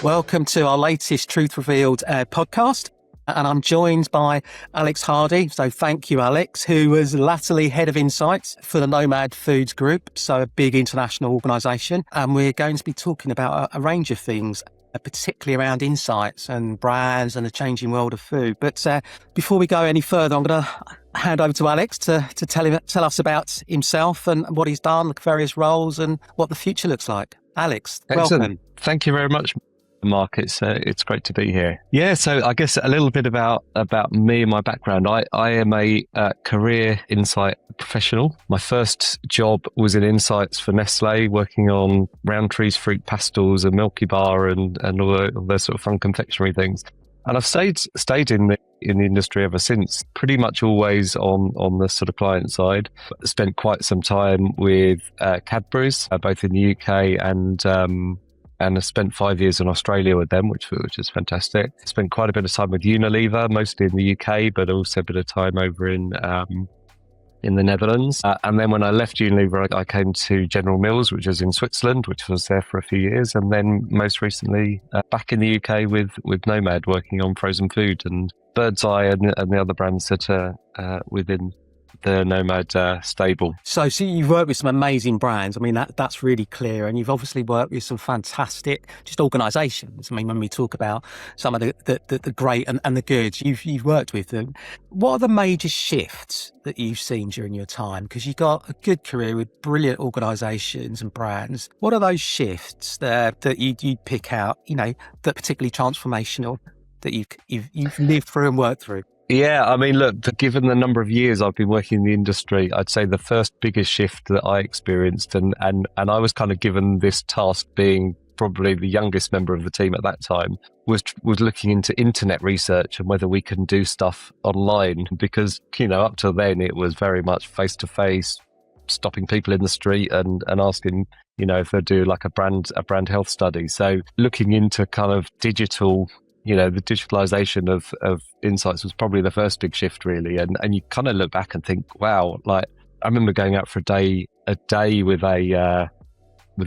Welcome to our latest Truth Revealed podcast. And I'm joined by Alex Hardy. So thank you, Alex, who was latterly head of insights for the Nomad Foods group, so a big international organisation. And we're going to be talking about a range of things, particularly around insights and brands and the changing world of food. But before we go any further, I'm going to hand over to Alex to tell us about himself and what he's done, the various roles and what the future looks like. Alex, Excellent. Welcome. Thank you very much, Mark. It's great to be here. Yeah, so I guess a little bit about me and my background. I am a career insight professional. My first job was in insights for Nestlé, working on Roundtree's fruit pastels and Milky Bar and all those sort of fun confectionery things. And I've stayed in the industry ever since, pretty much always on the sort of client side. Spent quite some time with Cadbury's, both in the UK and I spent 5 years in Australia with them, which is fantastic. Spent quite a bit of time with Unilever, mostly in the UK, but also a bit of time over in the Netherlands. And then when I left Unilever, I came to General Mills, which was in Switzerland, which was there for a few years. And then most recently back in the UK with Nomad, working on frozen food and Birdseye and the other brands that are within the Nomad stable. So you've worked with some amazing brands. I mean, that's really clear. And you've obviously worked with some fantastic just organisations. I mean, when we talk about some of the great and the good, you've worked with them. What are the major shifts that you've seen during your time? Because you've got a good career with brilliant organisations and brands. What are those shifts that you'd pick out, that particularly transformational that you've lived through and worked through? Yeah, I mean, look, given the number of years I've been working in the industry, I'd say the first biggest shift that I experienced, and I was kind of given this task being probably the youngest member of the team at that time, was looking into internet research and whether we can do stuff online. Because, up till then, it was very much face-to-face, stopping people in the street and asking, if they do like a brand health study. So looking into kind of digital, the digitalization of insights was probably the first big shift, really. And you kind of look back and think, wow, like I remember going out for a day with an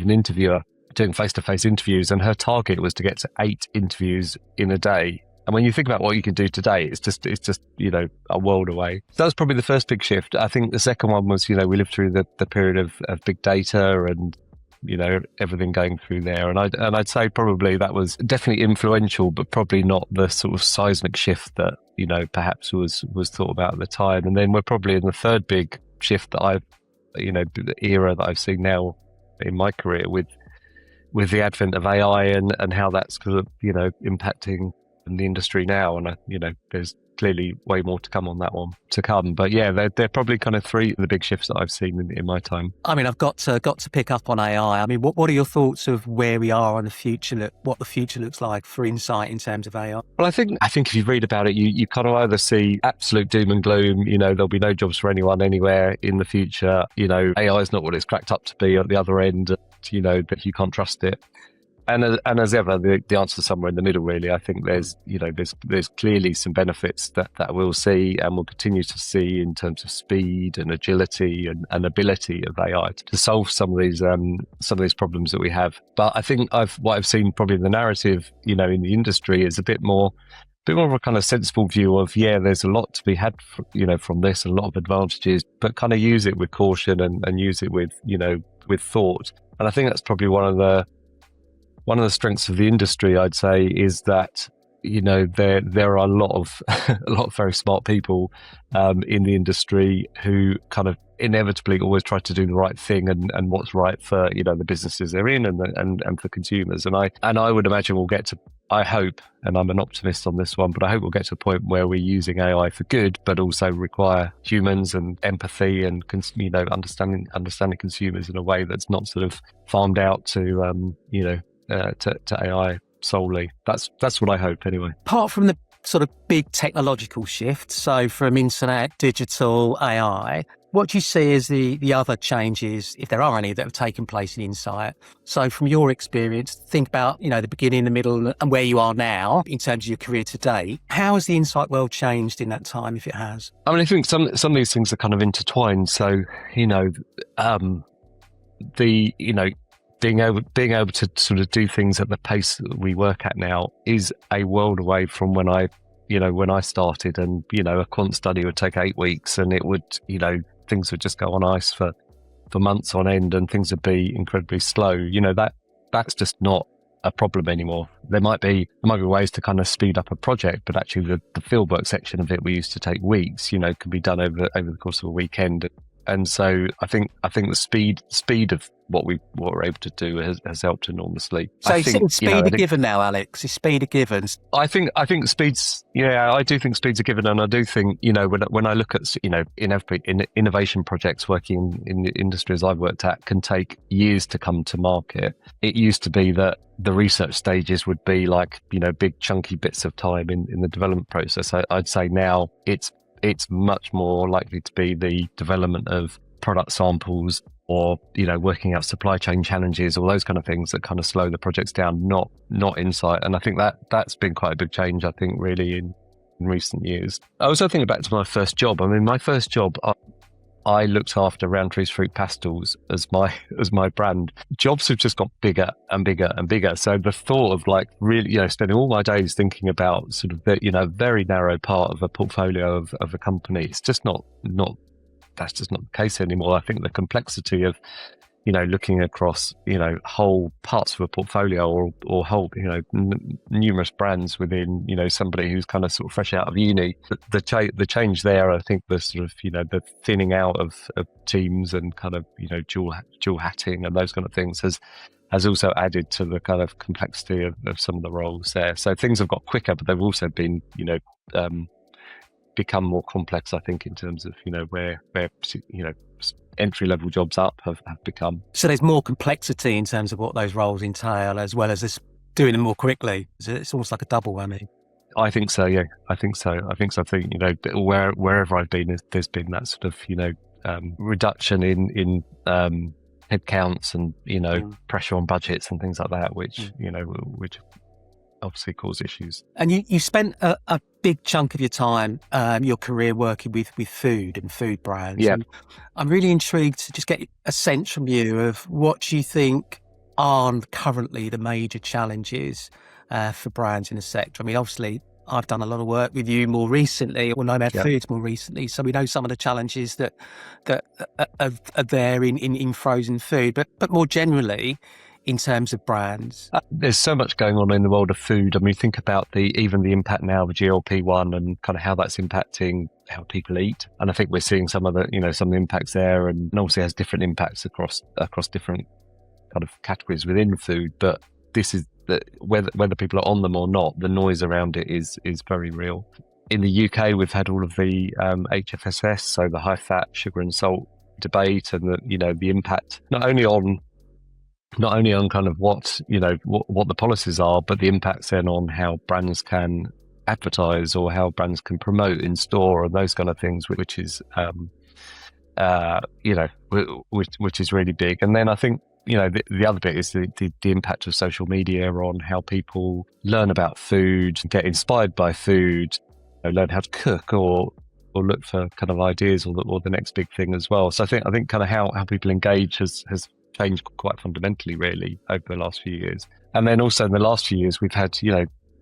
interviewer doing face-to-face interviews, and her target was to get to 8 interviews in a day. And when you think about what you can do today, it's just a world away. So that was probably the first big shift. I think the second one was, we lived through the period of big data and everything going through there. And I'd say probably that was definitely influential, but probably not the sort of seismic shift that, perhaps was thought about at the time. And then we're probably in the third big shift that the era that I've seen now in my career with the advent of AI and how that's kind of, impacting the industry now. And, there's clearly way more to come on that one to come. But yeah, they're probably kind of 3 of the big shifts that I've seen in my time. I mean, I've got to pick up on AI. I mean, what are your thoughts of where we are on the future, what the future looks like for insight in terms of AI? Well, I think if you read about it, you kind of either see absolute doom and gloom, there'll be no jobs for anyone anywhere in the future. AI is not what it's cracked up to be at the other end, that you can't trust it. And as ever, the answer is somewhere in the middle, really. I think there's clearly some benefits that we'll see and will continue to see in terms of speed and agility and ability of AI to solve some of these problems that we have. But I think what I've seen probably in the narrative, in the industry is a bit more of a kind of sensible view of, there's a lot to be had, from this, and a lot of advantages, but kind of use it with caution and use it with thought. And I think that's probably one of the strengths of the industry, I'd say, is that there are a lot of very smart people in the industry who kind of inevitably always try to do the right thing and what's right for the businesses they're in and for consumers. And I would imagine we'll get to, I hope, and I'm an optimist on this one, but I hope we'll get to a point where we're using AI for good, but also require humans and empathy and understanding consumers in a way that's not sort of farmed out to AI solely. That's what I hope, anyway. Apart from the sort of big technological shift, so from internet, digital, AI, what do you see as the other changes, if there are any, that have taken place in insight? So from your experience, think about, the beginning, the middle, and where you are now in terms of your career today. How has the insight world changed in that time, if it has? I mean, I think some of these things are kind of intertwined. So, the, being able to sort of do things at the pace that we work at now is a world away from when I started, and, a quant study would take 8 weeks, and it would, things would just go on ice for months on end, and things would be incredibly slow. That's just not a problem anymore. There might be ways to kind of speed up a project, but actually the fieldwork section of it we used to take weeks, can be done over the course of a weekend. And so I think the speed of what we're able to do has helped enormously. So I think speed a given now, Alex. Is speed a given? I think speed's, I do think speed's a given, and I do think, when I look at, innovation projects working in the industries I've worked at can take years to come to market. It used to be that the research stages would be like, big chunky bits of time in the development process. I'd say now it's much more likely to be the development of product samples, or, working out supply chain challenges, all those kind of things that kind of slow the projects down, not insight. And I think that's been quite a big change, I think, really in recent years. I also think back to my first job. I mean, my first job, I looked after Roundtree's Fruit Pastels as my brand. Jobs have just got bigger and bigger and bigger. So the thought of like really, spending all my days thinking about sort of the, very narrow part of a portfolio of a company, it's just not that's just not the case anymore. I think the complexity of, looking across, whole parts of a portfolio or whole, numerous brands within, somebody who's kind of sort of fresh out of uni, the change there, I think the sort of, the thinning out of teams and kind of, dual hatting and those kind of things has also added to the kind of complexity of some of the roles there. So things have got quicker, but they've also been, become more complex, I think, in terms of, where entry-level jobs up have become. So there's more complexity in terms of what those roles entail, as well as this doing them more quickly. It's almost like a double whammy. I think so, yeah. I think, wherever I've been, there's been that sort of, reduction in headcounts and, pressure on budgets and things like that, which obviously cause issues. And you spent a big chunk of your time, your career working with food and food brands. Yeah. And I'm really intrigued to just get a sense from you of what you think are currently the major challenges for brands in the sector. I mean, obviously, I've done a lot of work with you more recently, or Nomad Foods more recently, so we know some of the challenges that are there in frozen food, but more generally, in terms of brands? There's so much going on in the world of food. I mean, think about even the impact now of GLP-1 and kind of how that's impacting how people eat. And I think we're seeing some of the impacts there, and obviously has different impacts across different kind of categories within food. But this is whether people are on them or not, the noise around it is very real. In the UK, we've had all of the HFSS, so the high fat, sugar and salt debate, and the impact not only on kind of what the policies are, but the impacts then on how brands can advertise or how brands can promote in store and those kind of things, which is which is really big. And then I think the other bit is the impact of social media on how people learn about food, get inspired by food, learn how to cook or look for kind of ideas or the next big thing as well. So I think kind of how people engage has changed quite fundamentally, really, over the last few years. And then also in the last few years, we've had,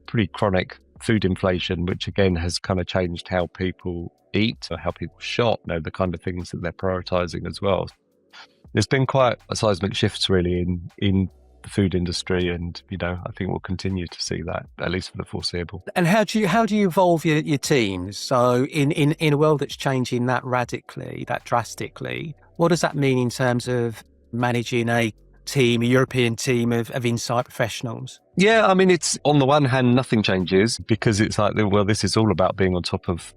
pretty chronic food inflation, which again has kind of changed how people eat or how people shop, the kind of things that they're prioritizing as well. There's been quite a seismic shifts really in the food industry, and I think we'll continue to see that, at least for the foreseeable. And how do you evolve your teams? So in a world that's changing that radically, that drastically, what does that mean in terms of managing a European team of insight professionals? Yeah, I mean, it's on the one hand, nothing changes because it's like, well, this is all about being on top of,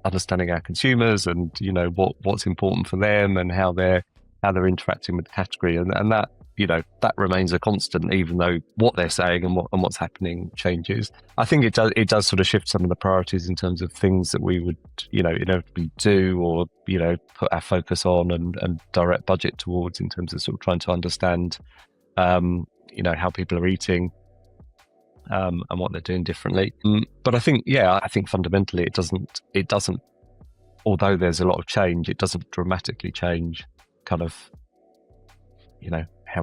understanding our consumers and, what's important for them and how they're interacting with the category. And that, that remains a constant, even though what they're saying and what's happening changes. I think it does sort of shift some of the priorities in terms of things that we would, inevitably do or, put our focus on and direct budget towards in terms of sort of trying to understand, how people are eating and what they're doing differently. But I think fundamentally it doesn't, although there's a lot of change, it doesn't dramatically change kind of how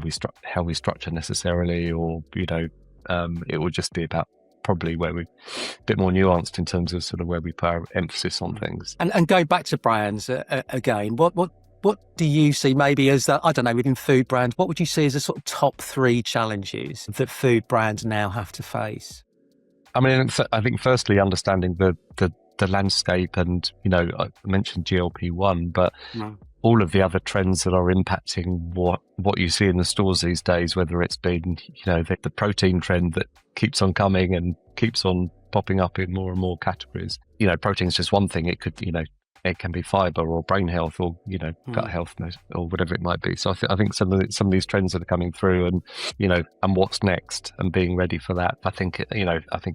we structure necessarily, or it will just be about probably where we a bit more nuanced in terms of sort of where we put our emphasis on things. And going back to brands again, what do you see maybe as I don't know, within food brands, what would you see as the sort of top 3 challenges that food brands now have to face? I mean, I think firstly understanding the landscape, and I mentioned GLP-1, but all of the other trends that are impacting what you see in the stores these days, whether it's been the protein trend that keeps on coming and keeps on popping up in more and more categories. Protein is just one thing. It could it can be fiber or brain health or gut health or whatever it might be. So I think some of these trends that are coming through, and and what's next, and being ready for that, I think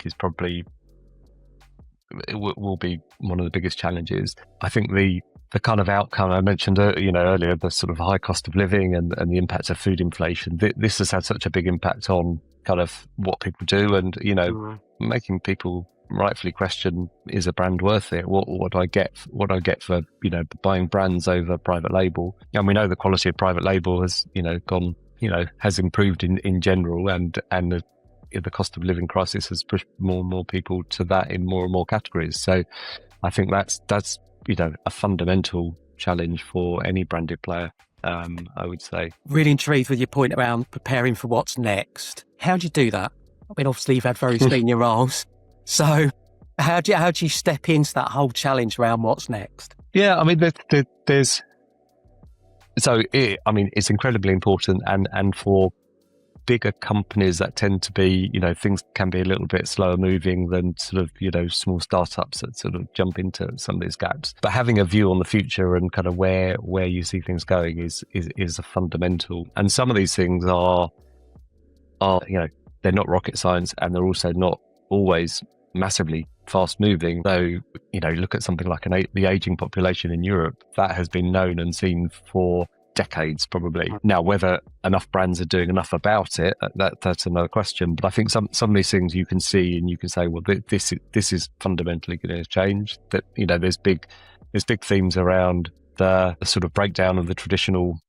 is probably will be one of the biggest challenges. I think the kind of outcome I mentioned earlier, the sort of high cost of living and the impact of food inflation, this has had such a big impact on kind of what people do, and making people rightfully question, is a brand worth it? What do I get for buying brands over private label? And we know the quality of private label has has improved in general, and the cost of living crisis has pushed more and more people to that in more and more categories. So I think that's a fundamental challenge for any branded player, I would say. Really intrigued with your point around preparing for what's next. How do you do that? I mean, obviously you've had very senior roles. So how do you step into that whole challenge around what's next? Yeah, I mean, it's incredibly important, and for bigger companies that tend to be, things can be a little bit slower moving than sort of, small startups that sort of jump into some of these gaps. But having a view on the future and kind of where you see things going is a fundamental. And some of these things are they're not rocket science, and they're also not always massively fast moving. Though, look at something like the aging population in Europe. That has been known and seen for decades, probably. Now, whether enough brands are doing enough about it, that's another question. But I think some of these things you can see, and you can say, well, this is fundamentally going to change. That there's big themes around the sort of breakdown of the traditional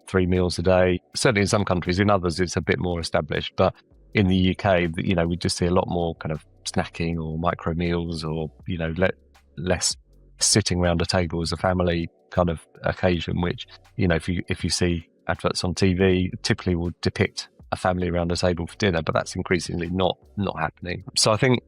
3 meals a day. Certainly in some countries, in others it's a bit more established. But in the UK, we just see a lot more kind of snacking or micro meals, or less sitting around a table as a family kind of occasion, which if you see adverts on TV, typically will depict a family around a table for dinner, but that's increasingly not happening. So I think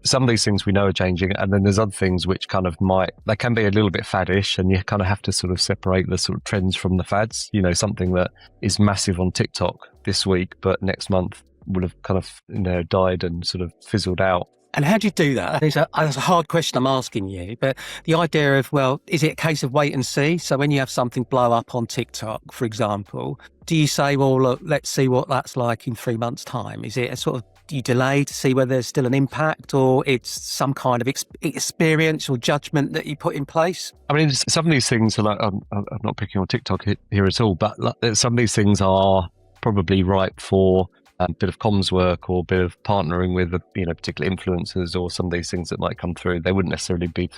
some of these things we know are changing, and then there's other things which kind of they can be a little bit faddish, and you kind of have to sort of separate the sort of trends from the fads. Something that is massive on TikTok this week, but next month will have kind of died and sort of fizzled out. And how do you do that? It's a hard question I'm asking you, but the idea of, well, is it a case of wait and see? So when you have something blow up on TikTok, for example, do you say, well, look, let's see what that's like in 3 months' time? Is it a sort of, do you delay to see whether there's still an impact, or it's some kind of experience or judgment that you put in place? I mean, some of these things are I'm not picking on TikTok here at all, but some of these things are probably ripe for a bit of comms work, or a bit of partnering with particular influencers, or some of these things that might come through. They wouldn't necessarily be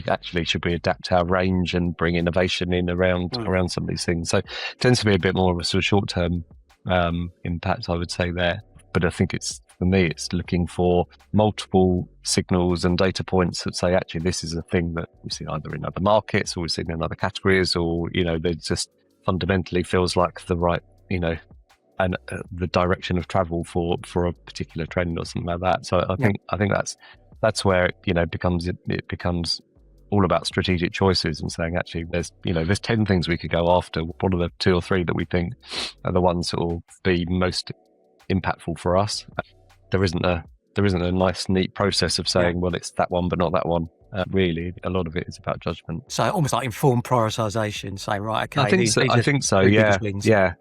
actually, should we adapt our range and bring innovation in around some of these things. So it tends to be a bit more of a sort of short-term impact, I would say, there. But I think for me, it's looking for multiple signals and data points that say, actually, this is a thing that we've seen either in other markets, or we've seen in other categories, or they just fundamentally feels like the right and the direction of travel for a particular trend or something like that. So I think that's where it becomes all about strategic choices, and saying, actually, there's 10 things we could go after. What are the 2 or 3 that we think are the ones that will be most impactful for us? There isn't a nice, neat process of saying, well, it's that one, but not that one. Really, a lot of it is about judgment. So almost like informed prioritization, saying, right, okay. I think so. Yeah.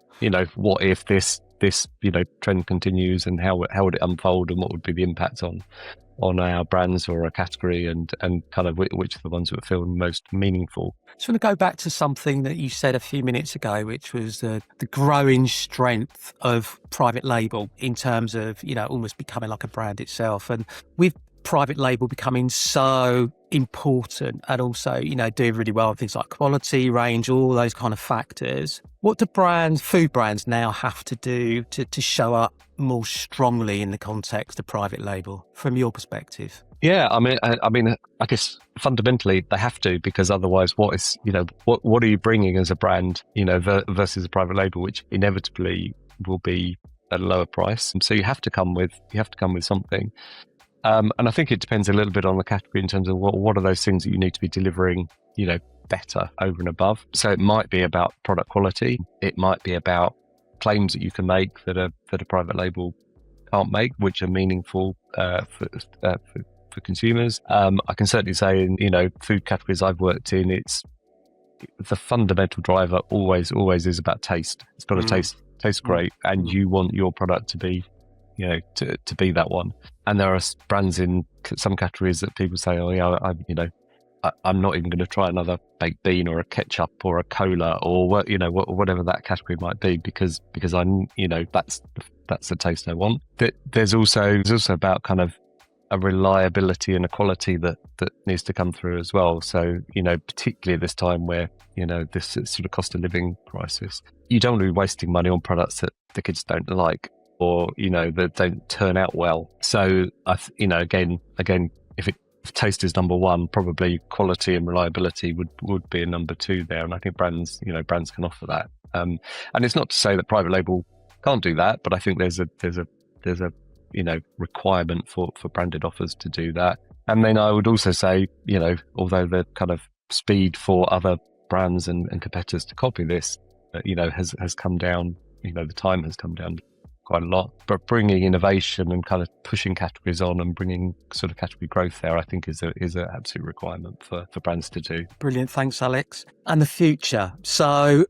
What if this trend continues, and how would it unfold, and what would be the impact on our brands or a category, and kind of which are the ones that feel most meaningful. I just want to go back to something that you said a few minutes ago, which was the growing strength of private label in terms of, almost becoming like a brand itself. And with private label becoming so important and also, doing really well with things like quality, range, all those kind of factors. What do food brands now have to do to show up more strongly in the context of private label from your perspective? Yeah, I guess fundamentally they have to, because otherwise what are you bringing as a brand, versus a private label, which inevitably will be at a lower price. And so you have to come with something. And I think it depends a little bit on the category in terms of what are those things that you need to be delivering, better over and above. So it might be about product quality. It might be about claims that you can make that a private label can't make, which are meaningful for consumers. I can certainly say in food categories I've worked in, it's the fundamental driver always is about taste. It's got to taste great, and you want your product to be to be that one. And there are brands in some categories that people say, oh yeah, I'm not even going to try another baked bean or a ketchup or a cola or whatever that category might be, because that's the taste I want. There's also about kind of a reliability and a quality that needs to come through as well. So, particularly at this time where, this sort of cost of living crisis, you don't want to be wasting money on products that the kids don't like or, that don't turn out well. So, again, if taste is number one, probably quality and reliability would be a number two there. And I think brands can offer that. And it's not to say that private label can't do that, but I think there's a requirement for branded offers to do that. And then I would also say, although the kind of speed for other brands and competitors to copy this, has come down, the time has come down quite a lot. But bringing innovation and kind of pushing categories on and bringing sort of category growth there, I think is an absolute requirement for brands to do. Brilliant. Thanks, Alex. And the future. So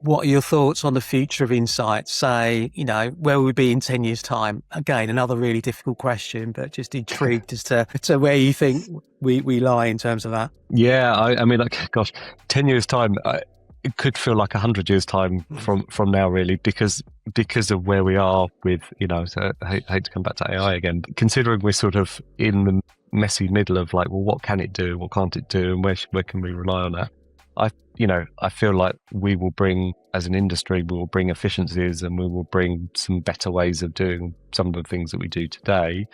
what are your thoughts on the future of insights? Say, where will we be in 10 years' time? Again, another really difficult question, but just intrigued as to where you think we lie in terms of that. Yeah, I mean, 10 years' time, it could feel like 100 years' time from now, really, because of where we are with, so I hate to come back to AI again, but considering we're sort of in the messy middle of like, well, what can it do? What can't it do? And where can we rely on that? I feel like we will bring, as an industry, we will bring efficiencies and we will bring some better ways of doing some of the things that we do today.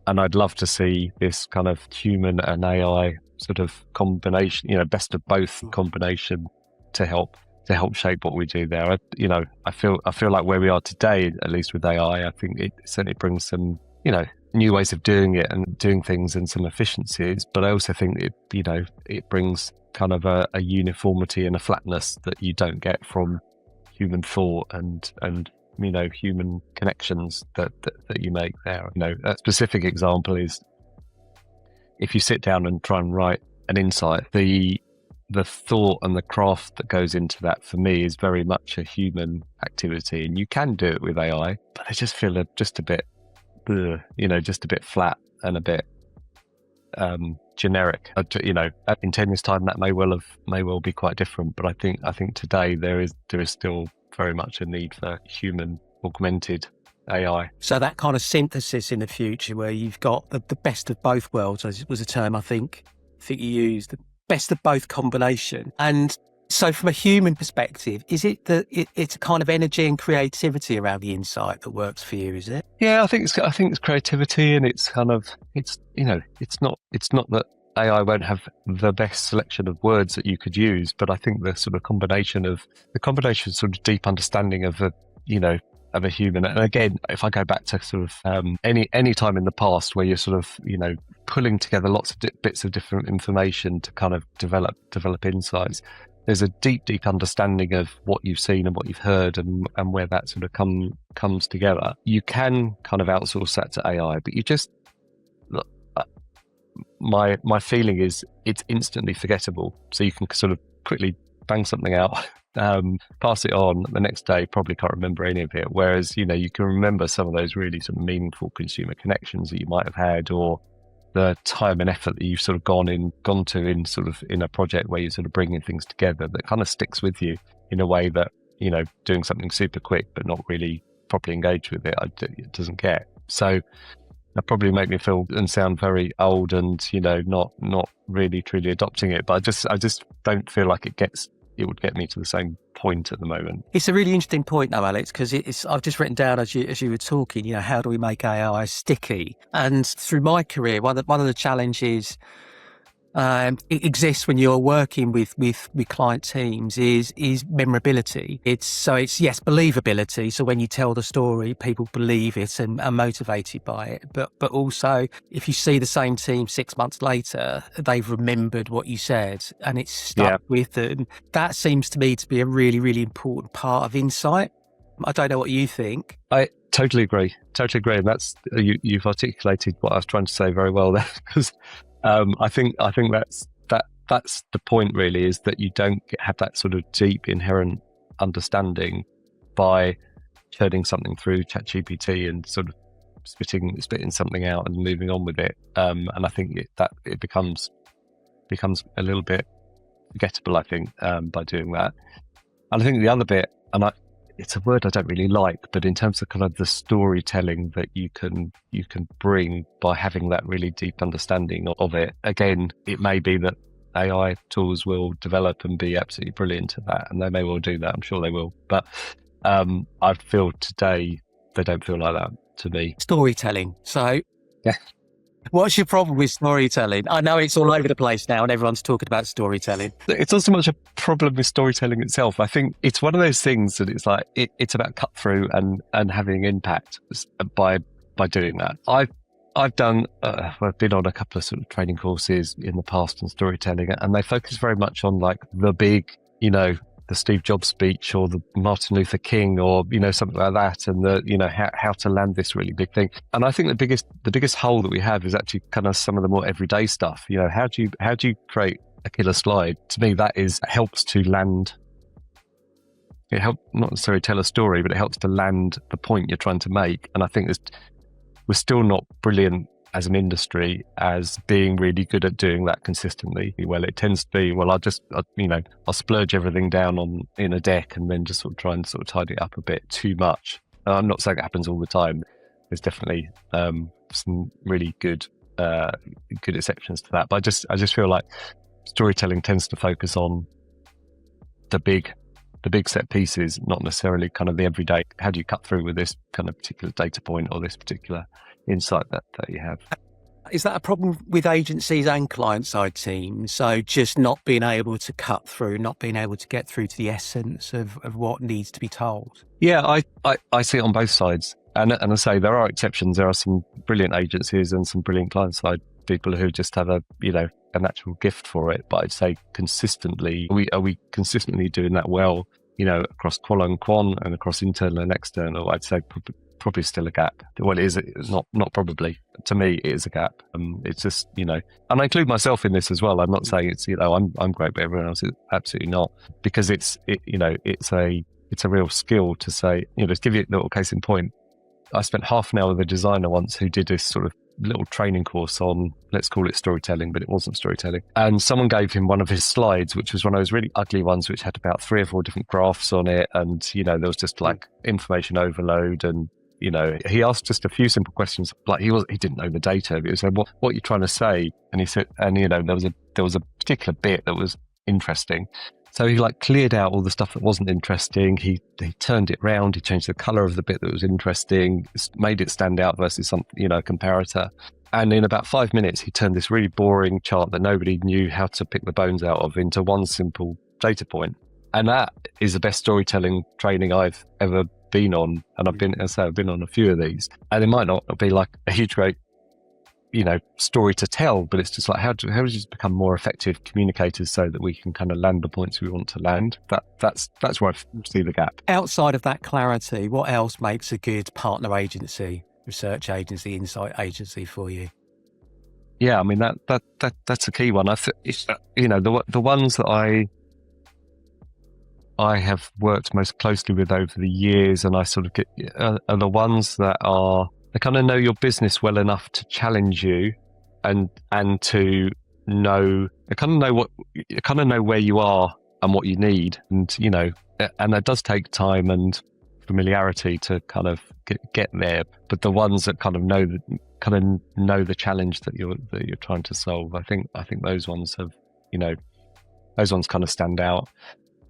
And I'd love to see this kind of human and AI sort of combination, best of both combination to help shape what we do there. I feel like where we are today, at least with AI, I think it certainly brings some, new ways of doing it and doing things and some efficiencies. But I also think it brings kind of a uniformity and a flatness that you don't get from human thought and human connections that you make there. A specific example is if you sit down and try and write an insight, the thought and the craft that goes into that for me is very much a human activity, and you can do it with AI, but I just feel just a bit flat and a bit generic. In 10 years' time, that may well be quite different. But I think today there is still very much a need for human augmented AI. So that kind of synthesis in the future, where you've got the best of both worlds, as was a term I think you used, the best of both combination. And so from a human perspective, is it that it's a kind of energy and creativity around the insight that works for you, is it? Yeah, I think it's creativity, and it's kind of it's not that AI won't have the best selection of words that you could use, but I think the sort of combination sort of deep understanding of of a human. And again, if I go back to sort of any time in the past where you're sort of pulling together lots of bits of different information to kind of develop insights, there's a deep understanding of what you've seen and what you've heard and where that sort of comes together. You can kind of outsource that to AI, but you just look, my feeling is it's instantly forgettable. So you can sort of quickly bang something out, pass it on the next day, probably can't remember any of it. Whereas, you can remember some of those really sort of meaningful consumer connections that you might have had, or the time and effort that you've sort of gone to in a project where you're sort of bringing things together that kind of sticks with you in a way that, doing something super quick but not really properly engaged with it doesn't get. So That probably make me feel and sound very old and, not really truly adopting it. But I just don't feel like it would get me to the same point at the moment. It's a really interesting point though, Alex, because I've just written down as you were talking, how do we make AI sticky? And through my career, one of the challenges it exists when you're working with client teams is memorability. It's yes, believability. So when you tell the story, people believe it and are motivated by it. But also, if you see the same team 6 months later, they've remembered what you said and it's stuck with them. That seems to me to be a really, really important part of insight. I don't know what you think. I totally agree. And that's you've articulated what I was trying to say very well there, because I think that's the point really, is that you don't have that sort of deep inherent understanding by churning something through ChatGPT and sort of spitting something out and moving on with it. And I think it becomes a little bit forgettable, I think, by doing that. And I think the other bit, and it's a word I don't really like, but in terms of kind of the storytelling that you can bring by having that really deep understanding of it. Again, it may be that AI tools will develop and be absolutely brilliant at that, and they may well do that. I'm sure they will. But I feel today they don't feel like that to me. Storytelling. So yeah. What's your problem with storytelling? I know it's all over the place now and everyone's talking about storytelling. It's not so much a problem with storytelling itself. I think it's one of those things that it's like, it's about cut through and having impact by doing that. I've been on a couple of sort of training courses in the past on storytelling, and they focus very much on like the big, the Steve Jobs speech or the Martin Luther King or, something like that. And how to land this really big thing. And I think the biggest hole that we have is actually kind of some of the more everyday stuff. How do you create a killer slide? To me, that helps to land. It helps not necessarily tell a story, but it helps to land the point you're trying to make. And I think we're still not brilliant as an industry as being really good at doing that consistently. Well, it tends to be, I'll splurge everything down in a deck and then just sort of try and sort of tidy it up a bit too much. I'm not saying it happens all the time. There's definitely some really good exceptions to that. But I just feel like storytelling tends to focus on the big set pieces, not necessarily kind of the everyday. How do you cut through with this kind of particular data point or this particular insight that you have? Is that a problem with agencies and client side teams? So just not being able to cut through, not being able to get through to the essence of what needs to be told? Yeah, I see it on both sides. And I say there are exceptions. There are some brilliant agencies and some brilliant client side people who just have a natural gift for it. But I'd say consistently, are we consistently doing that well, across qual and quant and across internal and external? I'd say probably still a gap. Well, it is not probably. To me, it is a gap. It's just, and I include myself in this as well. I'm not saying it's, I'm great, but everyone else is absolutely not, because it's a real skill to say, to give you a little case in point. I spent half an hour with a designer once who did this sort of little training course on, let's call it storytelling, but it wasn't storytelling. And someone gave him one of his slides, which was one of those really ugly ones, which had about 3 or 4 different graphs on it. And, there was just like information overload. And, he asked just a few simple questions. Like he didn't know the data. But he said, what are you trying to say? And he said, and, there was a particular bit that was interesting. So he cleared out all the stuff that wasn't interesting. He turned it round. He changed the color of the bit that was interesting, made it stand out versus some, comparator. And in about 5 minutes, he turned this really boring chart that nobody knew how to pick the bones out of into one simple data point. And that is the best storytelling training I've ever been on. And I've been on a few of these. And it might not be like a huge, great, story to tell, but it's just like, how do we just become more effective communicators so that we can kind of land the points we want to land? That's where I see the gap. Outside of that clarity, what else makes a good partner agency, research agency, insight agency for you? Yeah, I mean, that's a key one. It's, the ones that I have worked most closely with over the years, and I sort of get are the ones that they kind of know your business well enough to challenge you and to know, they kind of know where you are and what you need. And, and that does take time and familiarity to kind of get there. But the ones that kind of know kind of know the challenge that you're trying to solve. I think those ones have, those ones kind of stand out.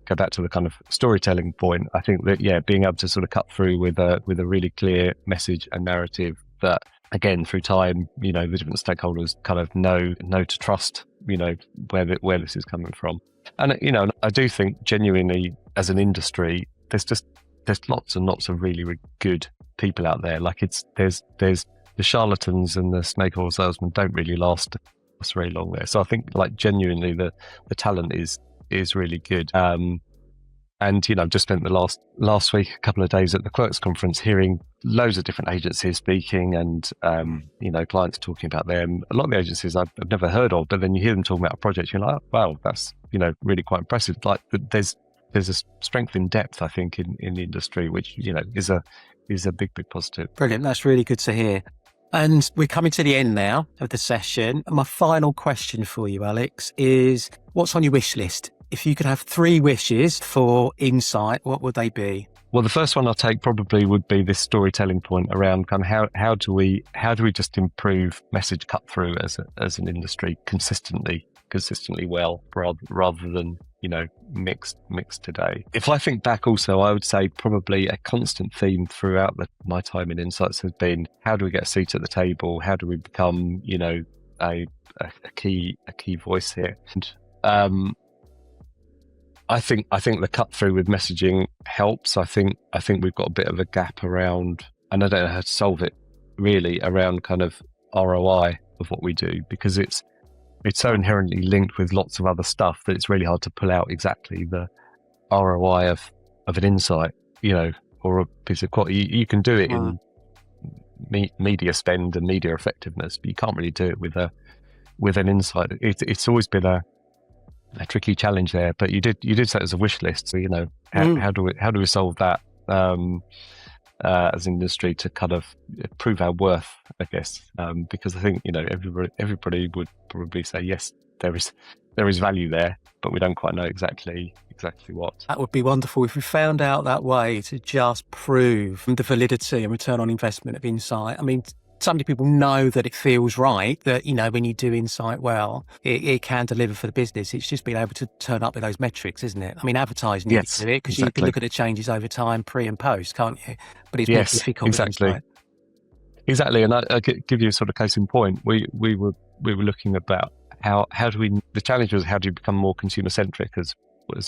Go back to the kind of storytelling point. I think that, being able to sort of cut through with a really clear message and narrative that, again, through time, the different stakeholders kind of know to trust, where this is coming from. And, I do think genuinely as an industry, there's lots and lots of really, really good people out there. Like there's the charlatans and the snake oil salesmen don't really last very long there. So I think like genuinely the talent is really good. And, I've just spent the last week, a couple of days at the Quirks conference, hearing loads of different agencies speaking and, clients talking about them. A lot of the agencies I've never heard of, but then you hear them talking about a project, you're like, oh, wow, that's, really quite impressive. Like there's a strength in depth, I think, in the industry, which, is a big positive. Brilliant. That's really good to hear. And we're coming to the end now of the session. My final question for you, Alex, is what's on your wish list? If you could have 3 wishes for Insight, what would they be? Well, the first one I'll take probably would be this storytelling point around kind of how do we just improve message cut through as an industry consistently well, rather than mixed today. If I think back also, I would say probably a constant theme throughout my time in Insights has been, how do we get a seat at the table? How do we become a key voice here? And I think the cut through with messaging helps. I think we've got a bit of a gap around, and I don't know how to solve it really, around kind of ROI of what we do, because it's so inherently linked with lots of other stuff that it's really hard to pull out exactly the ROI of an insight, or a piece of quality. You can do it in media spend and media effectiveness, but you can't really do it with an insight. It's always been a tricky challenge there, but you did say it as a wish list. So how do we solve that as an industry to kind of prove our worth, I guess, because I think everybody would probably say yes, there is value there, but we don't quite know exactly what. That would be wonderful if we found out that way to just prove the validity and return on investment of Insight. I mean, so many people know that it feels right, that, when you do Insight well, it can deliver for the business. It's just being able to turn up with those metrics, isn't it? I mean, advertising, yes, you do it because exactly. You can look at the changes over time, pre and post, can't you? But it's more difficult. Exactly. And I give you a sort of case in point. We were looking about how do we, the challenge was, how do you become more consumer centric as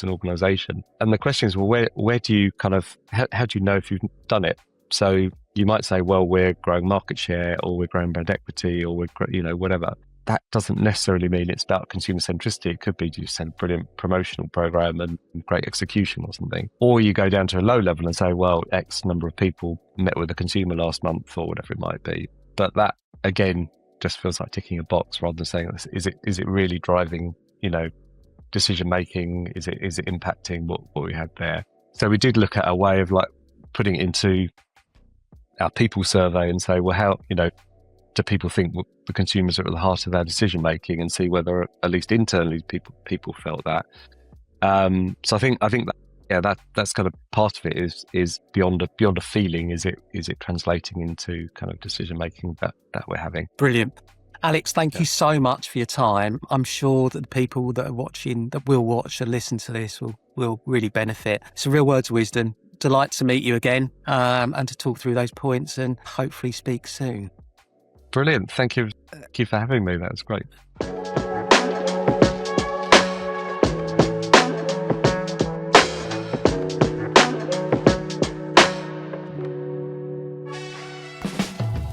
an organization? And the question is, well, where do you kind of, how do you know if you've done it? So you might say, well, we're growing market share, or we're growing brand equity, or we're, whatever. That doesn't necessarily mean it's about consumer centricity. It could be just a brilliant promotional program and great execution or something. Or you go down to a low level and say, well, X number of people met with a consumer last month, or whatever it might be. But that, again, just feels like ticking a box rather than saying, is it really driving, decision making? Is it impacting what we had there? So we did look at a way of like putting it into our people survey and say, well, how, do people think the consumers are at the heart of our decision making, and see whether at least internally people felt that. So I think that's kind of part of it is beyond a feeling. Is it translating into kind of decision making that we're having? Brilliant. Alex, thank you so much for your time. I'm sure that the people that are watching, that will watch and listen to this will really benefit. It's a real words of wisdom. Delight to meet you again, and to talk through those points, and hopefully speak soon. Brilliant. Thank you for having me. That was great.